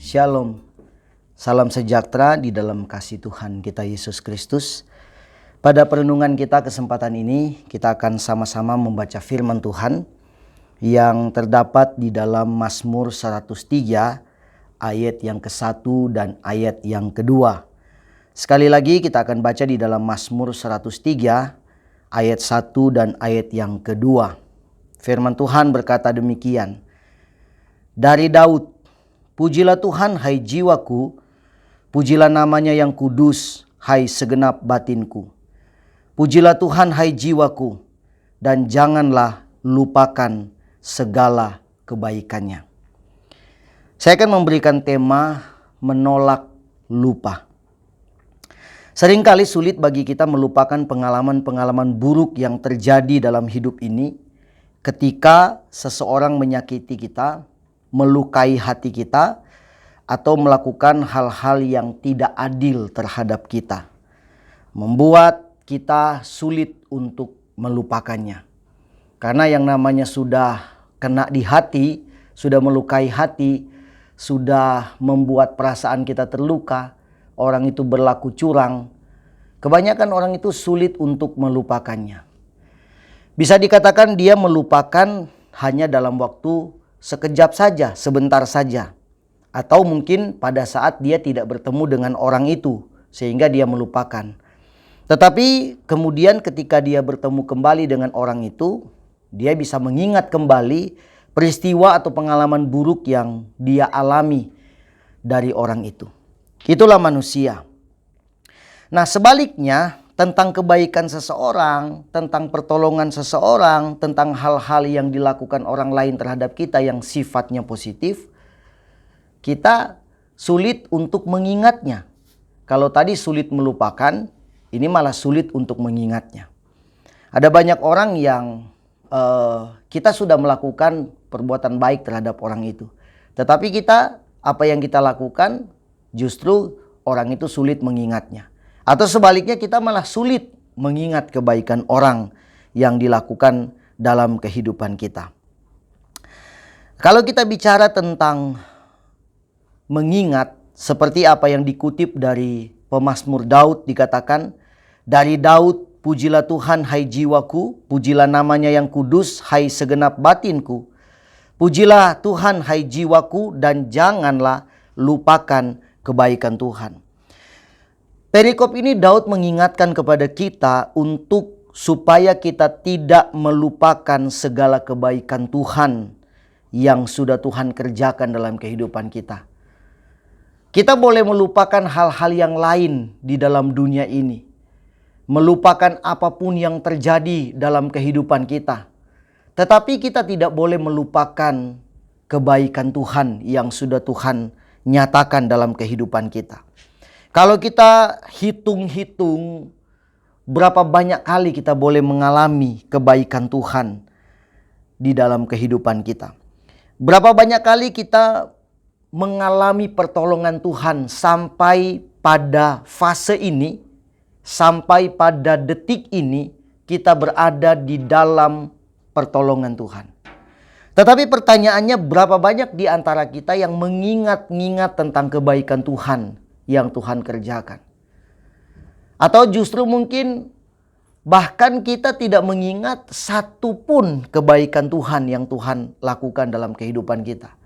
Shalom, salam sejahtera di dalam kasih Tuhan kita Yesus Kristus. Pada perenungan kita kesempatan ini, kita akan sama-sama membaca firman Tuhan yang terdapat di dalam Mazmur 103 ayat yang ke-1 dan ayat yang kedua. Sekali lagi kita akan baca di dalam Mazmur 103 ayat 1 dan ayat yang kedua. Firman Tuhan berkata demikian. Dari Daud, pujilah Tuhan hai jiwaku, pujilah namanya yang kudus hai segenap batinku. Pujilah Tuhan hai jiwaku, dan janganlah lupakan segala kebaikannya. Saya akan memberikan tema menolak lupa. Seringkali sulit bagi kita melupakan pengalaman-pengalaman buruk yang terjadi dalam hidup ini ketika seseorang menyakiti kita, melukai hati kita, atau melakukan hal-hal yang tidak adil terhadap kita, membuat kita sulit untuk melupakannya. Karena yang namanya sudah kena di hati, sudah melukai hati, sudah membuat perasaan kita terluka, orang itu berlaku curang, kebanyakan orang itu sulit untuk melupakannya. Bisa dikatakan dia melupakan hanya dalam waktu sekejap saja, sebentar saja. Atau mungkin pada saat dia tidak bertemu dengan orang itu, sehingga dia melupakan. Tetapi kemudian ketika dia bertemu kembali dengan orang itu, dia bisa mengingat kembali peristiwa atau pengalaman buruk yang dia alami dari orang itu. Itulah manusia. Nah, sebaliknya, tentang kebaikan seseorang, tentang pertolongan seseorang, tentang hal-hal yang dilakukan orang lain terhadap kita yang sifatnya positif, kita sulit untuk mengingatnya. Kalau tadi sulit melupakan, ini malah sulit untuk mengingatnya. Ada banyak orang yang kita sudah melakukan perbuatan baik terhadap orang itu. Tetapi apa yang kita lakukan, justru orang itu sulit mengingatnya. Atau sebaliknya kita malah sulit mengingat kebaikan orang yang dilakukan dalam kehidupan kita. Kalau kita bicara tentang mengingat, seperti apa yang dikutip dari pemazmur Daud, dikatakan, dari Daud, pujilah Tuhan hai jiwaku, pujilah namanya yang kudus hai segenap batinku. Pujilah Tuhan hai jiwaku, dan janganlah lupakan kebaikan Tuhan. Perikop ini Daud mengingatkan kepada kita supaya kita tidak melupakan segala kebaikan Tuhan yang sudah Tuhan kerjakan dalam kehidupan kita. Kita boleh melupakan hal-hal yang lain di dalam dunia ini. Melupakan apapun yang terjadi dalam kehidupan kita. Tetapi kita tidak boleh melupakan kebaikan Tuhan yang sudah Tuhan nyatakan dalam kehidupan kita. Kalau kita hitung-hitung berapa banyak kali kita boleh mengalami kebaikan Tuhan di dalam kehidupan kita. Berapa banyak kali kita mengalami pertolongan Tuhan sampai pada fase ini, sampai pada detik ini kita berada di dalam pertolongan Tuhan. Tetapi pertanyaannya, berapa banyak di antara kita yang mengingat-ingat tentang kebaikan Tuhan yang Tuhan kerjakan? Atau justru mungkin bahkan kita tidak mengingat satu pun kebaikan Tuhan yang Tuhan lakukan dalam kehidupan kita.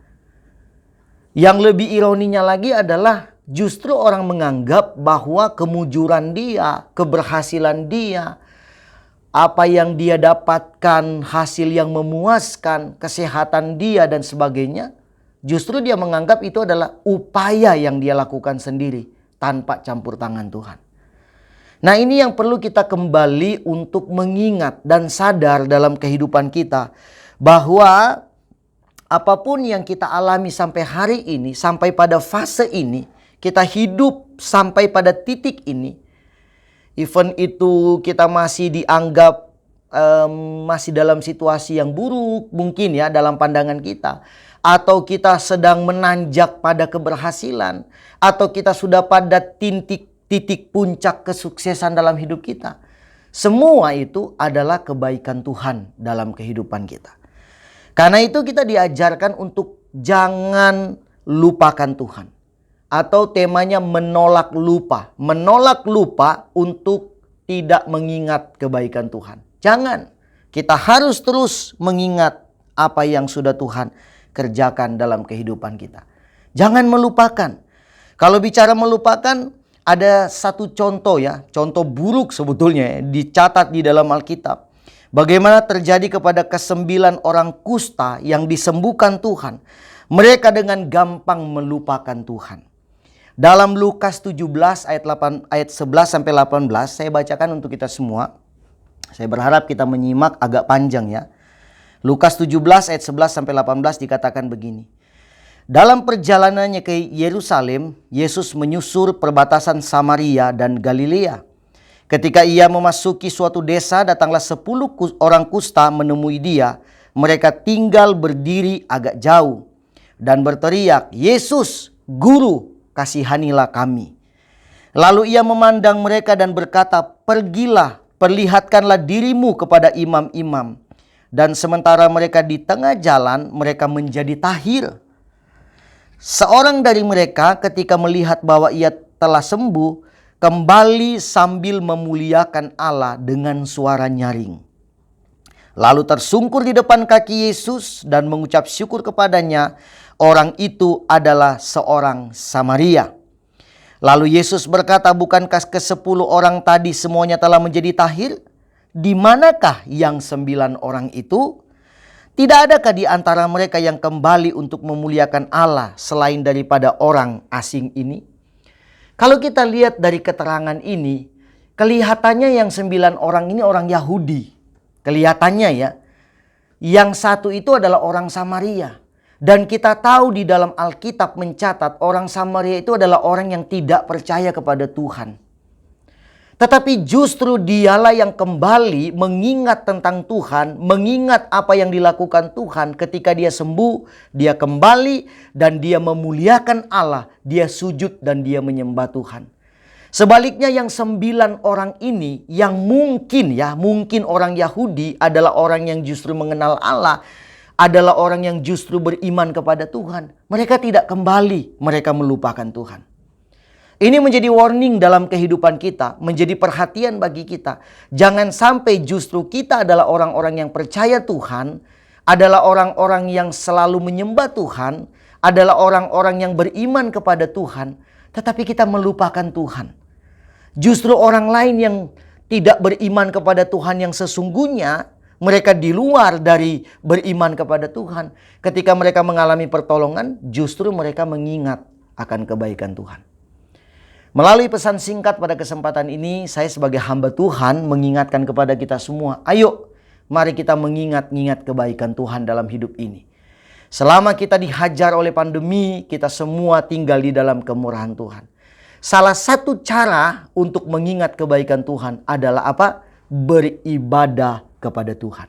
Yang lebih ironinya lagi adalah justru orang menganggap bahwa kemujuran dia, keberhasilan dia, apa yang dia dapatkan, hasil yang memuaskan, kesehatan dia dan sebagainya, justru dia menganggap itu adalah upaya yang dia lakukan sendiri tanpa campur tangan Tuhan. Nah, ini yang perlu kita kembali untuk mengingat dan sadar dalam kehidupan kita, bahwa apapun yang kita alami sampai hari ini, sampai pada fase ini, kita hidup sampai pada titik ini, even itu kita masih dianggap masih dalam situasi yang buruk mungkin ya dalam pandangan kita, atau kita sedang menanjak pada keberhasilan, atau kita sudah pada titik puncak kesuksesan dalam hidup kita. Semua itu adalah kebaikan Tuhan dalam kehidupan kita. Karena itu kita diajarkan untuk jangan lupakan Tuhan. atau temanya menolak lupa. Menolak lupa untuk tidak mengingat kebaikan Tuhan. Jangan. Kita harus terus mengingat apa yang sudah Tuhan kerjakan dalam kehidupan kita. Jangan melupakan. Kalau bicara melupakan, ada satu contoh ya, contoh buruk sebetulnya dicatat di dalam Alkitab. Bagaimana terjadi kepada ke-9 orang kusta yang disembuhkan Tuhan. Mereka dengan gampang melupakan Tuhan. Dalam Lukas 17 ayat 11 sampai 18, saya bacakan untuk kita semua. Saya berharap kita menyimak agak panjang ya. Lukas 17 ayat 11 sampai 18 dikatakan begini. Dalam perjalanannya ke Yerusalem, Yesus menyusur perbatasan Samaria dan Galilea. Ketika ia memasuki suatu desa, datanglah 10 orang kusta menemui dia. Mereka tinggal berdiri agak jauh dan berteriak, "Yesus, Guru, kasihanilah kami." Lalu ia memandang mereka dan berkata, "Pergilah, perlihatkanlah dirimu kepada imam-imam." Dan sementara mereka di tengah jalan, mereka menjadi tahir. Seorang dari mereka ketika melihat bahwa ia telah sembuh, kembali sambil memuliakan Allah dengan suara nyaring. Lalu tersungkur di depan kaki Yesus dan mengucap syukur kepadanya. Orang itu adalah seorang Samaria. Lalu Yesus berkata, "Bukankah ke-10 orang tadi semuanya telah menjadi tahir? Di manakah yang 9 orang itu? Tidak adakah di antara mereka yang kembali untuk memuliakan Allah selain daripada orang asing ini?" Kalau kita lihat dari keterangan ini, kelihatannya yang 9 orang ini orang Yahudi. Kelihatannya ya. Yang satu itu adalah orang Samaria. Dan kita tahu di dalam Alkitab mencatat orang Samaria itu adalah orang yang tidak percaya kepada Tuhan. Tetapi justru dialah yang kembali mengingat tentang Tuhan, mengingat apa yang dilakukan Tuhan ketika dia sembuh, dia kembali dan dia memuliakan Allah, dia sujud dan dia menyembah Tuhan. Sebaliknya yang 9 orang ini yang mungkin orang Yahudi adalah orang yang justru mengenal Allah, adalah orang yang justru beriman kepada Tuhan. Mereka tidak kembali, mereka melupakan Tuhan. Ini menjadi warning dalam kehidupan kita, menjadi perhatian bagi kita. Jangan sampai justru kita adalah orang-orang yang percaya Tuhan, adalah orang-orang yang selalu menyembah Tuhan, adalah orang-orang yang beriman kepada Tuhan, tetapi kita melupakan Tuhan. Justru orang lain yang tidak beriman kepada Tuhan yang sesungguhnya, mereka di luar dari beriman kepada Tuhan. Ketika mereka mengalami pertolongan, justru mereka mengingat akan kebaikan Tuhan. Melalui pesan singkat pada kesempatan ini, saya sebagai hamba Tuhan mengingatkan kepada kita semua, ayo mari kita mengingat kebaikan Tuhan dalam hidup ini. Selama kita dihajar oleh pandemi, kita semua tinggal di dalam kemurahan Tuhan. Salah satu cara untuk mengingat kebaikan Tuhan adalah apa? Beribadah kepada Tuhan.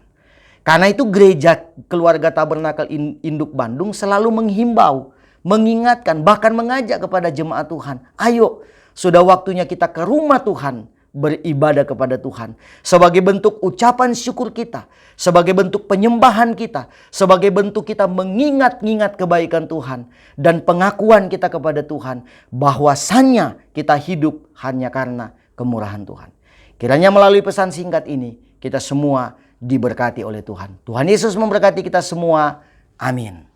Karena itu gereja Keluarga Tabernakel Induk Bandung selalu menghimbau, mengingatkan, bahkan mengajak kepada jemaat Tuhan. Ayo, sudah waktunya kita ke rumah Tuhan, beribadah kepada Tuhan. Sebagai bentuk ucapan syukur kita, sebagai bentuk penyembahan kita, sebagai bentuk kita mengingat-ingat kebaikan Tuhan. Dan pengakuan kita kepada Tuhan, bahwasannya kita hidup hanya karena kemurahan Tuhan. Kiranya melalui pesan singkat ini, kita semua diberkati oleh Tuhan. Tuhan Yesus memberkati kita semua. Amin.